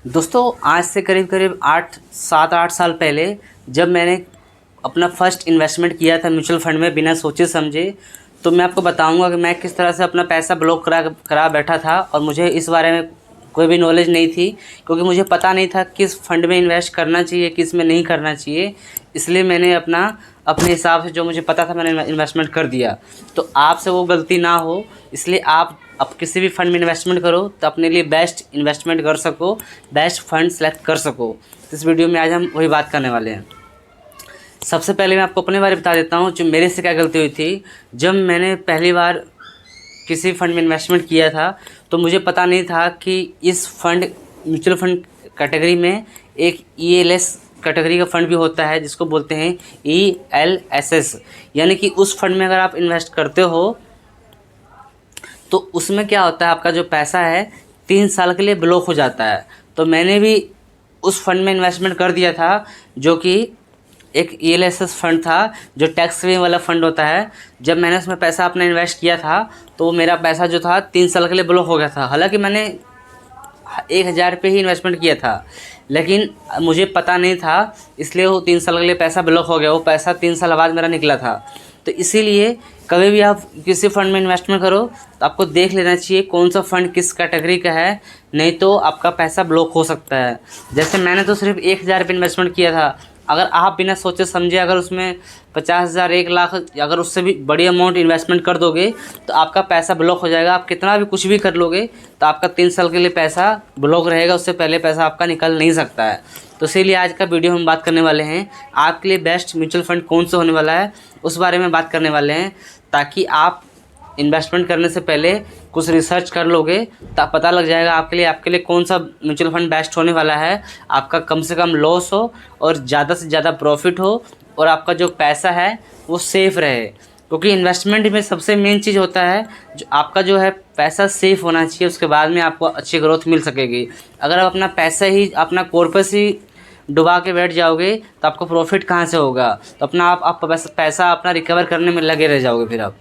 दोस्तों आज से करीब करीब 7-8 साल पहले जब मैंने अपना फर्स्ट इन्वेस्टमेंट किया था म्यूचुअल फंड में बिना सोचे समझे, तो मैं आपको बताऊंगा कि मैं किस तरह से अपना पैसा ब्लॉक करा बैठा था। और मुझे इस बारे में कोई भी नॉलेज नहीं थी, क्योंकि मुझे पता नहीं था किस फंड में इन्वेस्ट करना चाहिए, किस में नहीं करना चाहिए। इसलिए मैंने अपने हिसाब से जो मुझे पता था मैंने इन्वेस्टमेंट कर दिया। तो आपसे वो गलती ना हो, इसलिए आप अब किसी भी फंड में इन्वेस्टमेंट करो तो अपने लिए बेस्ट इन्वेस्टमेंट कर सको, बेस्ट फंड सेलेक्ट कर सको। तो इस वीडियो में आज हम वही बात करने वाले हैं। सबसे पहले मैं आपको अपने बारे में बता देता हूँ जो मेरे से क्या गलती हुई थी। जब मैंने पहली बार किसी फंड में इन्वेस्टमेंट किया था तो मुझे पता नहीं था कि इस फंड म्यूचुअल फंड कैटेगरी में एक ELS कैटेगरी का फंड भी होता है, जिसको बोलते हैं ELSS। यानी कि उस फंड में अगर आप इन्वेस्ट करते हो तो उसमें क्या होता है, आपका जो पैसा है 3 साल के लिए ब्लॉक हो जाता है। तो मैंने भी उस फंड में इन्वेस्टमेंट कर दिया था, जो कि एक ELSS फंड था, जो टैक्स फ्री वाला फंड होता है। जब मैंने उसमें पैसा अपना इन्वेस्ट किया था तो मेरा पैसा जो था 3 साल के लिए ब्लॉक हो गया था। हालांकि मैंने 1000 रुपये ही इन्वेस्टमेंट किया था, लेकिन मुझे पता नहीं था, इसलिए वो 3 साल के लिए पैसा ब्लॉक हो गया। वो पैसा 3 साल बाद मेरा निकला था। तो इसीलिए कभी भी आप किसी फंड में इन्वेस्टमेंट करो तो आपको देख लेना चाहिए कौन सा फंड किस कैटेगरी का है, नहीं तो आपका पैसा ब्लॉक हो सकता है। जैसे मैंने तो सिर्फ 1000 रुपये इन्वेस्टमेंट किया था। अगर आप बिना सोचे समझे अगर उसमें 50,000, 1 लाख, अगर उससे भी बड़ी अमाउंट इन्वेस्टमेंट कर दोगे तो आपका पैसा ब्लॉक हो जाएगा। आप कितना भी कुछ भी कर लोगे तो आपका 3 साल के लिए पैसा ब्लॉक रहेगा, उससे पहले पैसा आपका निकल नहीं सकता है। तो इसीलिए आज का वीडियो हम बात करने वाले हैं, आपके लिए बेस्ट म्यूचुअल फंड कौन सा होने वाला है उस बारे में बात करने वाले हैं, ताकि आप इन्वेस्टमेंट करने से पहले कुछ रिसर्च कर लोगे तो पता लग जाएगा आपके लिए कौन सा म्यूचुअल फंड बेस्ट होने वाला है। आपका कम से कम लॉस हो और ज़्यादा से ज़्यादा प्रॉफिट हो, और आपका जो पैसा है वो सेफ़ रहे। क्योंकि इन्वेस्टमेंट में सबसे मेन चीज़ होता है जो आपका जो है पैसा सेफ़ होना चाहिए, उसके बाद में आपको अच्छी ग्रोथ मिल सकेगी। अगर आप अपना पैसा ही, अपना कॉर्पस ही डुबा के बैठ जाओगे तो आपको प्रॉफिट कहाँ से होगा। तो आप पैसा अपना रिकवर करने में लगे रह जाओगे फिर आप।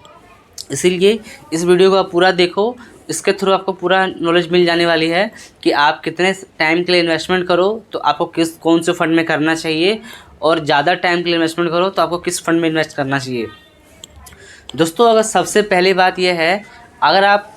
इसीलिए इस वीडियो को आप पूरा देखो, इसके थ्रू आपको पूरा नॉलेज मिल जाने वाली है कि आप कितने टाइम के लिए इन्वेस्टमेंट करो तो आपको कौन से फंड में करना चाहिए, और ज़्यादा टाइम के लिए इन्वेस्टमेंट करो तो आपको किस फंड में इन्वेस्ट करना चाहिए। दोस्तों अगर सबसे पहली बात यह है, अगर आप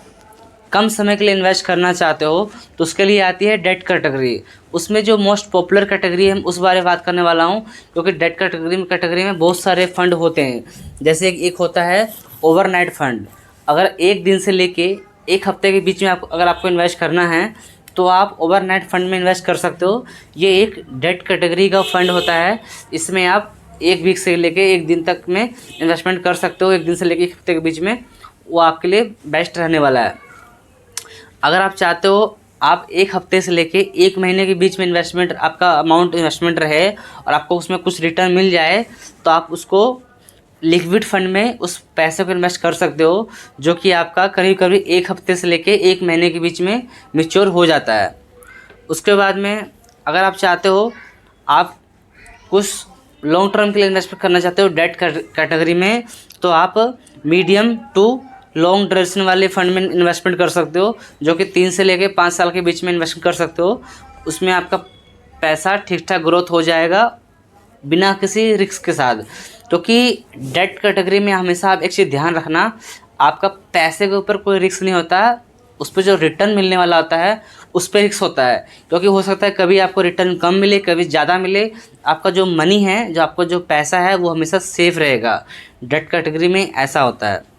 कम समय के लिए इन्वेस्ट करना चाहते हो तो उसके लिए आती है डेट कैटेगरी। उसमें जो मोस्ट पॉपुलर कैटेगरी है उस बारे में बात करने वाला हूँ, क्योंकि डेट कैटेगरी में बहुत सारे फंड होते हैं। जैसे एक होता है ओवरनाइट फंड। अगर एक दिन से लेके एक हफ्ते के बीच में अगर आपको इन्वेस्ट करना है तो आप ओवरनाइट फंड में इन्वेस्ट कर सकते हो। ये एक डेट कैटेगरी का फंड होता है। इसमें आप 1 वीक से लेके 1 दिन तक में इन्वेस्टमेंट कर सकते हो। 1 दिन से लेके 1 हफ्ते के बीच में वो आपके लिए बेस्ट रहने वाला है। अगर आप चाहते हो आप 1 हफ्ते से लेके 1 महीने के बीच में इन्वेस्टमेंट, आपका अमाउंट इन्वेस्टमेंट रहे और आपको उसमें कुछ रिटर्न मिल जाए, तो आप उसको लिक्विड फंड में उस पैसे को इन्वेस्ट कर सकते हो, जो कि आपका करीब करीब 1 हफ्ते से लेके 1 महीने के बीच में मैच्योर हो जाता है। उसके बाद में अगर आप चाहते हो आप कुछ लॉन्ग टर्म के लिए इन्वेस्टमेंट करना चाहते हो डेट कैटेगरी में, तो आप मीडियम टू लॉन्ग ड्यूरेशन वाले फंड में इन्वेस्टमेंट कर सकते हो, जो कि 3 से लेके 5 साल के बीच में इन्वेस्ट कर सकते हो। उसमें आपका पैसा ठीक ठाक ग्रोथ हो जाएगा बिना किसी रिस्क के साथ। क्योंकि डेट कैटेगरी में हमेशा आप एक चीज़ ध्यान रखना, आपका पैसे के ऊपर कोई रिस्क नहीं होता, उस पर जो रिटर्न मिलने वाला होता है उस पर रिस्क होता है। क्योंकि हो सकता है कभी आपको रिटर्न कम मिले, कभी ज़्यादा मिले। आपका जो मनी है, जो आपका जो पैसा है, वो हमेशा सेफ रहेगा। डेट कैटेगरी में ऐसा होता है।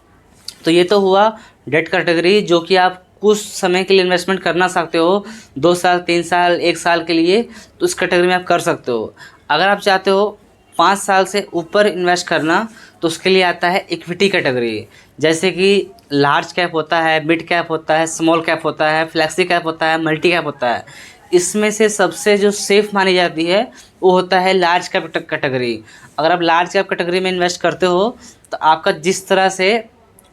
तो ये तो हुआ डेट कैटेगरी, जो कि आप कुछ समय के लिए इन्वेस्टमेंट करना सकते हो, 2 साल, 3 साल, 1 साल के लिए, तो इस कैटेगरी में आप कर सकते हो। अगर आप चाहते हो 5 साल से ऊपर इन्वेस्ट करना तो उसके लिए आता है इक्विटी कैटेगरी। जैसे कि लार्ज कैप होता है, मिड कैप होता है, स्मॉल कैप होता है, फ्लैक्सी कैप होता है, मल्टी कैप होता है। इसमें से सबसे जो सेफ़ मानी जाती है वो होता है लार्ज कैप कैटेगरी। अगर आप लार्ज कैप कैटेगरी में इन्वेस्ट करते हो तो आपका जिस तरह से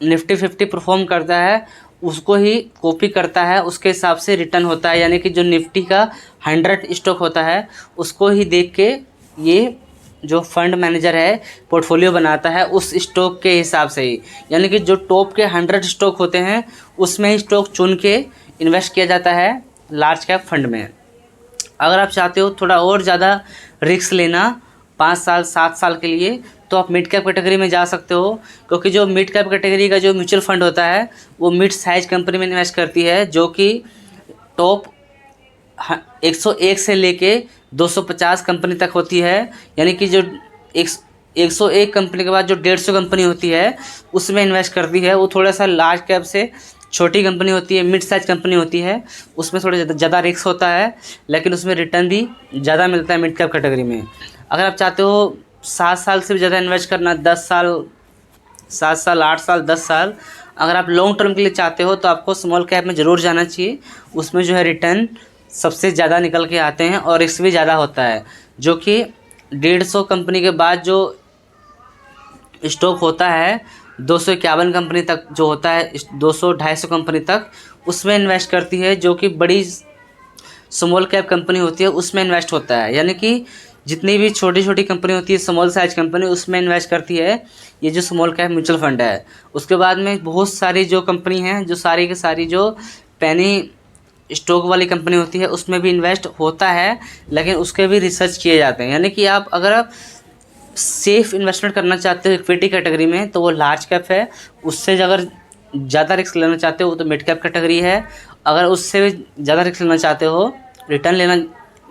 निफ्टी 50 परफॉर्म करता है उसको ही कॉपी करता है, उसके हिसाब से रिटर्न होता है। यानी कि जो निफ्टी का 100 स्टॉक होता है उसको ही देख के ये जो फंड मैनेजर है पोर्टफोलियो बनाता है उस स्टॉक के हिसाब से ही। यानी कि जो टॉप के 100 स्टॉक होते हैं उसमें ही स्टॉक चुन के इन्वेस्ट किया जाता है लार्ज कैप फंड में। अगर आप चाहते हो थोड़ा और ज़्यादा रिस्क लेना 5 साल 7 साल के लिए, तो आप मिड कैप कैटेगरी में जा सकते हो, क्योंकि जो मिड कैप कैटेगरी का जो म्यूचुअल फंड होता है वो मिड साइज कंपनी में इन्वेस्ट करती है, जो कि टॉप 101 से लेके 250 कंपनी तक होती है। यानी कि जो 101 कंपनी के बाद जो 150 कंपनी होती है उसमें इन्वेस्ट करती है। वो थोड़ा सा लार्ज कैप से छोटी कंपनी होती है, मिड साइज कंपनी होती है, उसमें थोड़ा ज़्यादा रिस्क होता है, लेकिन उसमें रिटर्न भी ज़्यादा मिलता है मिड कैप कैटेगरी में। अगर आप चाहते हो 7 साल से भी ज़्यादा इन्वेस्ट करना, 10 साल 7 साल 8 साल 10 साल, अगर आप लॉन्ग टर्म के लिए चाहते हो तो आपको स्मॉल कैप में ज़रूर जाना चाहिए। उसमें जो है रिटर्न सबसे ज़्यादा निकल के आते हैं और रिस्क भी ज़्यादा होता है, जो कि 150 कंपनी के बाद जो स्टॉक होता है 251 कंपनी तक जो होता है, 200-250 कंपनी तक, उसमें इन्वेस्ट करती है, जो कि बड़ी स्मॉल कैप कंपनी होती है उसमें इन्वेस्ट होता है। यानी कि जितनी भी छोटी छोटी कंपनी होती है स्मॉल साइज कंपनी, उसमें इन्वेस्ट करती है ये जो स्मॉल कैप म्यूचुअल फंड है। उसके बाद में बहुत सारी जो कंपनी हैं, जो सारी की सारी जो पेनी स्टॉक वाली कंपनी होती है उसमें भी इन्वेस्ट होता है, लेकिन उसके भी रिसर्च किए जाते हैं। यानी कि अगर आप सेफ़ इन्वेस्टमेंट करना चाहते हो इक्विटी कैटेगरी में तो वो लार्ज कैप है। उससे अगर ज़्यादा रिस्क लेना चाहते हो तो मिड कैप कैटेगरी है। अगर उससे भी ज़्यादा रिस्क लेना चाहते हो, रिटर्न लेना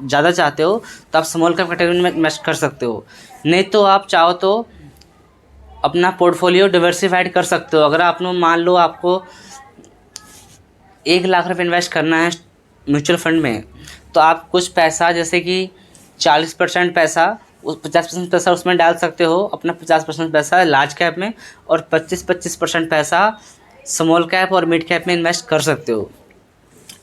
ज़्यादा चाहते हो, तो आप स्मॉल कैप कैटेगरी में इन्वेस्ट कर सकते हो। नहीं तो आप चाहो तो अपना पोर्टफोलियो डिवर्सिफाइड कर सकते हो। अगर आपने मान लो आपको 1 लाख रुपये इन्वेस्ट करना है म्यूचुअल फंड में, तो आप कुछ पैसा जैसे कि 40% पैसा 50% पैसा उसमें डाल सकते हो, अपना 50% पैसा लार्ज कैप में, और 25% पैसा स्मॉल कैप और मिड कैप में इन्वेस्ट कर सकते हो।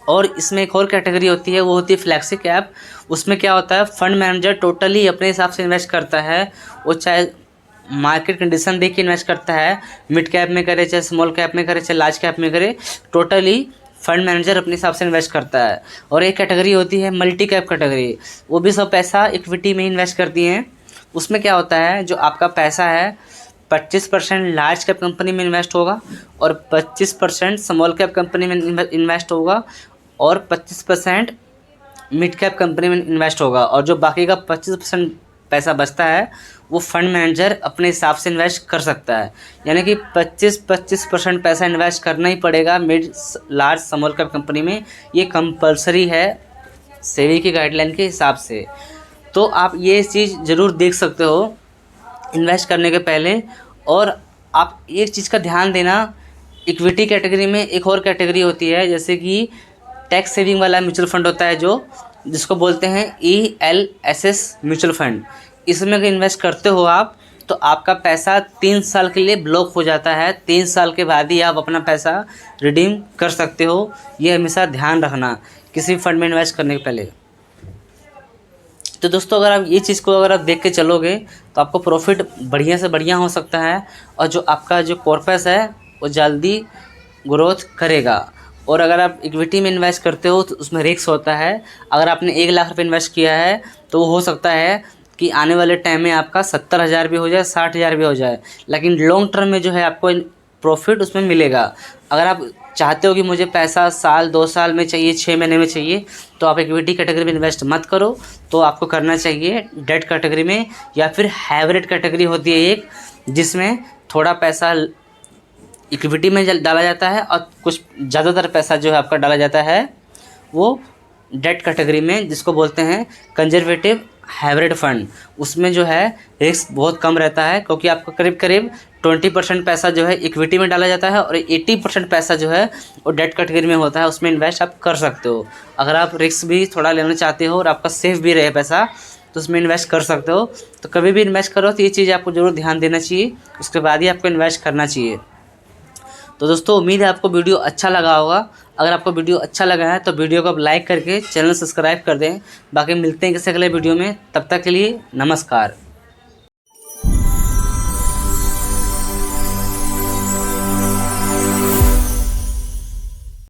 और इसमें एक और कैटेगरी होती है, वो होती है फ्लैक्सी कैप। उसमें क्या होता है, फंड मैनेजर टोटली अपने हिसाब से इन्वेस्ट करता है। वो चाहे मार्केट कंडीशन देख के इन्वेस्ट करता है, मिड कैप में करे चाहे स्मॉल कैप में करे चाहे लार्ज कैप में करे, टोटली फंड मैनेजर अपने हिसाब से इन्वेस्ट करता है। और एक कैटेगरी होती है मल्टी कैप कैटेगरी, वो भी सब पैसा इक्विटी में इन्वेस्ट करती हैं। उसमें क्या होता है, जो आपका पैसा है 25% लार्ज कैप कंपनी में इन्वेस्ट होगा और 25% स्मॉल कैप कंपनी में इन्वेस्ट होगा और 25% मिड कैप कंपनी में इन्वेस्ट होगा। और जो बाकी का 25% पैसा बचता है वो फंड मैनेजर अपने हिसाब से इन्वेस्ट कर सकता है। यानी कि 25% पैसा इन्वेस्ट करना ही पड़ेगा mid large small cap company में, ये कंपलसरी है सेबी की गाइडलाइन के हिसाब से। तो आप ये चीज़ ज़रूर देख सकते हो इन्वेस्ट करने के पहले। और आप एक चीज़ का ध्यान देना, इक्विटी कैटेगरी में एक और कैटेगरी होती है, जैसे कि टैक्स सेविंग वाला म्यूचुअल फंड होता है, जिसको बोलते हैं ELSS म्यूचुअल फंड। इसमें अगर इन्वेस्ट करते हो आप, तो आपका पैसा 3 साल के लिए ब्लॉक हो जाता है। 3 साल के बाद ही आप अपना पैसा रिडीम कर सकते हो। ये हमेशा ध्यान रखना किसी फंड में इन्वेस्ट करने के पहले। तो दोस्तों, अगर आप ये चीज़ को अगर आप देख के चलोगे तो आपको प्रॉफिट बढ़िया से बढ़िया हो सकता है, और जो आपका जो कॉर्पस है वो जल्दी ग्रोथ करेगा। और अगर आप इक्विटी में इन्वेस्ट करते हो तो उसमें रिस्क होता है। अगर आपने 1 लाख रुपये इन्वेस्ट किया है तो वो हो सकता है कि आने वाले टाइम में आपका 70,000 भी हो जाए, 60,000 भी हो जाए, लेकिन लॉन्ग टर्म में जो है आपको प्रॉफिट उसमें मिलेगा। अगर आप चाहते हो कि मुझे पैसा साल 2 साल में चाहिए, 6 महीने में चाहिए, तो आप इक्विटी कैटेगरी में इन्वेस्ट मत करो। तो आपको करना चाहिए डेट कैटेगरी में, या फिर हाइब्रिड कैटेगरी होती है एक, जिसमें थोड़ा पैसा इक्विटी में डाला जाता है और कुछ ज़्यादातर पैसा जो है आपका डाला जाता है वो डेट कैटेगरी में, जिसको बोलते हैं कंजर्वेटिव हाइब्रिड फंड। उसमें जो है रिस्क बहुत कम रहता है, क्योंकि आपको करीब करीब 20% पैसा जो है इक्विटी में डाला जाता है और 80% पैसा जो है वो डेट कैटेगरी में होता है। उसमें इन्वेस्ट आप कर सकते हो। अगर आप रिस्क भी थोड़ा लेना चाहते हो और आपका सेफ भी रहे पैसा, तो उसमें इन्वेस्ट कर सकते हो। तो कभी भी इन्वेस्ट करो तो ये चीज़ आपको ज़रूर ध्यान देना चाहिए, उसके बाद ही आपको इन्वेस्ट करना चाहिए। तो दोस्तों, उम्मीद है आपको वीडियो अच्छा लगा होगा। अगर आपको वीडियो अच्छा लगा है तो वीडियो को आप लाइक करके चैनल सब्सक्राइब कर दें। बाकी मिलते हैं किसी अगले वीडियो में, तब तक के लिए नमस्कार।